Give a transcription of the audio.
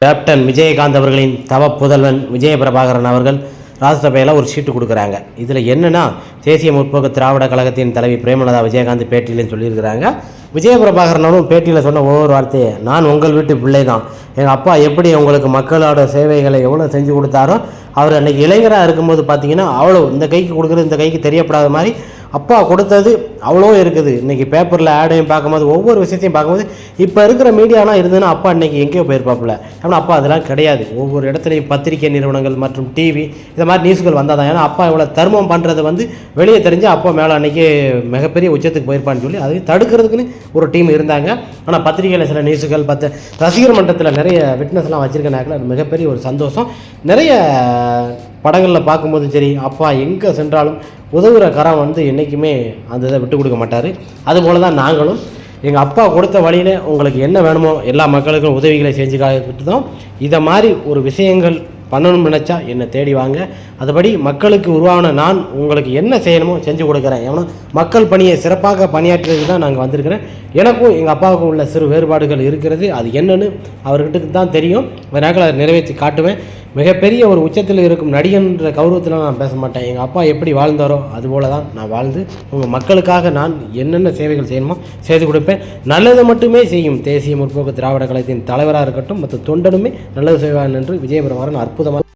Captain Vijayakanth அவர்களின் தவ புதல்வன் விஜயபிரபாகரன் அவர்கள் ராஜ்யசபையில் ஒரு சீட்டு கொடுக்குறாங்க. இதில் என்னென்னா, தேசிய முற்போக்கு திராவிட கழகத்தின் தலைவி பிரேமலதா விஜயகாந்த் பேட்டியிலும் சொல்லியிருக்கிறாங்க. விஜயபிரபாகரனும் பேட்டியில் சொன்ன ஒவ்வொரு வார்த்தையை, நான் உங்கள் வீட்டு பிள்ளை தான், எங்கள் அப்பா எப்படி உங்களுக்கு மக்களோட சேவைகளை எவ்வளோ செஞ்சு கொடுத்தாரோ, அவர் அன்றைக்கி இளைஞராக இருக்கும்போது பார்த்தீங்கன்னா அவ்வளோ இந்த கைக்கு கொடுக்குறது இந்த கைக்கு தெரியப்படாத மாதிரி அப்பா கொடுத்தது அவ்வளோ இருக்குது. இன்றைக்கி பேப்பரில் ஆடையும் பார்க்கும்போது ஒவ்வொரு விஷயத்தையும் பார்க்கும்போது இப்போ இருக்கிற மீடியாலாம் இருந்ததுன்னா அப்பா இன்றைக்கி எங்கேயோ போயிருப்பாப்புல. ஆனால் அப்பா அதெல்லாம் கிடையாது. ஒவ்வொரு இடத்துலையும் பத்திரிகை நிறுவனங்கள் மற்றும் டிவி இந்த மாதிரி நியூஸ்கள் வந்தால் தான். ஏன்னா அப்பா இவ்வளோ தர்மம் பண்ணுறது வெளியே தெரிஞ்சு அப்பா மேலே அன்றைக்கி மிகப்பெரிய உச்சத்துக்கு போயிருப்பான்னு சொல்லி அதை தடுக்கிறதுக்குன்னு ஒரு டீம் இருந்தாங்க. ஆனால் பத்திரிகையில் சில நியூஸுகள் ரசிகர் மன்றத்தில் நிறைய விட்னஸ்லாம் வச்சுருக்கனாக்கில் அது மிகப்பெரிய ஒரு சந்தோஷம். நிறைய படங்களில் பார்க்கும்போது சரி, அப்பா எங்கே சென்றாலும் உதவுற கரம் என்றைக்குமே அந்த இதை விட்டு கொடுக்க மாட்டார். அதுபோல் தான் நாங்களும் எங்கள் அப்பா கொடுத்த வழியில் உங்களுக்கு என்ன வேணுமோ எல்லா மக்களுக்கும் உதவிகளை செஞ்சு காத்துட்டு தான். இதை மாதிரி ஒரு விஷயங்கள் பண்ணணும்னு நினச்சா என்னை தேடி வாங்க. அதுபடி மக்களுக்கு உருவான நான் உங்களுக்கு என்ன செய்யணுமோ செஞ்சு கொடுக்குறேன். ஏன்னா மக்கள் பணியை சிறப்பாக பணியாற்றுறதுக்கு தான் நாங்கள் வந்திருக்கிறேன். எனக்கும் எங்கள் அப்பாவுக்கும் உள்ள சிறு வேறுபாடுகள் இருக்கிறது. அது என்னன்னு அவர்கிட்ட தான் தெரியும். அதனால் அதை நிறைவேற்றி காட்டுவேன். மிகப்பெரிய ஒரு உச்சத்தில் இருக்கும் நடிகன்ற கௌரவத்தில் நான் பேச மாட்டேன். எங்கள் அப்பா எப்படி வாழ்ந்தாரோ அதுபோல தான் நான் வாழ்ந்து உங்கள் மக்களுக்காக நான் என்னென்ன சேவைகள் செய்யணுமோ செய்து கொடுப்பேன். நல்லது மட்டுமே செய்யும் தேசிய முற்போக்கு திராவிட கழகத்தின் தலைவராக இருக்கட்டும் மற்ற தொண்டனுமே நல்லது செய்வான் என்று விஜயபிரபாகரன் அற்புதமாக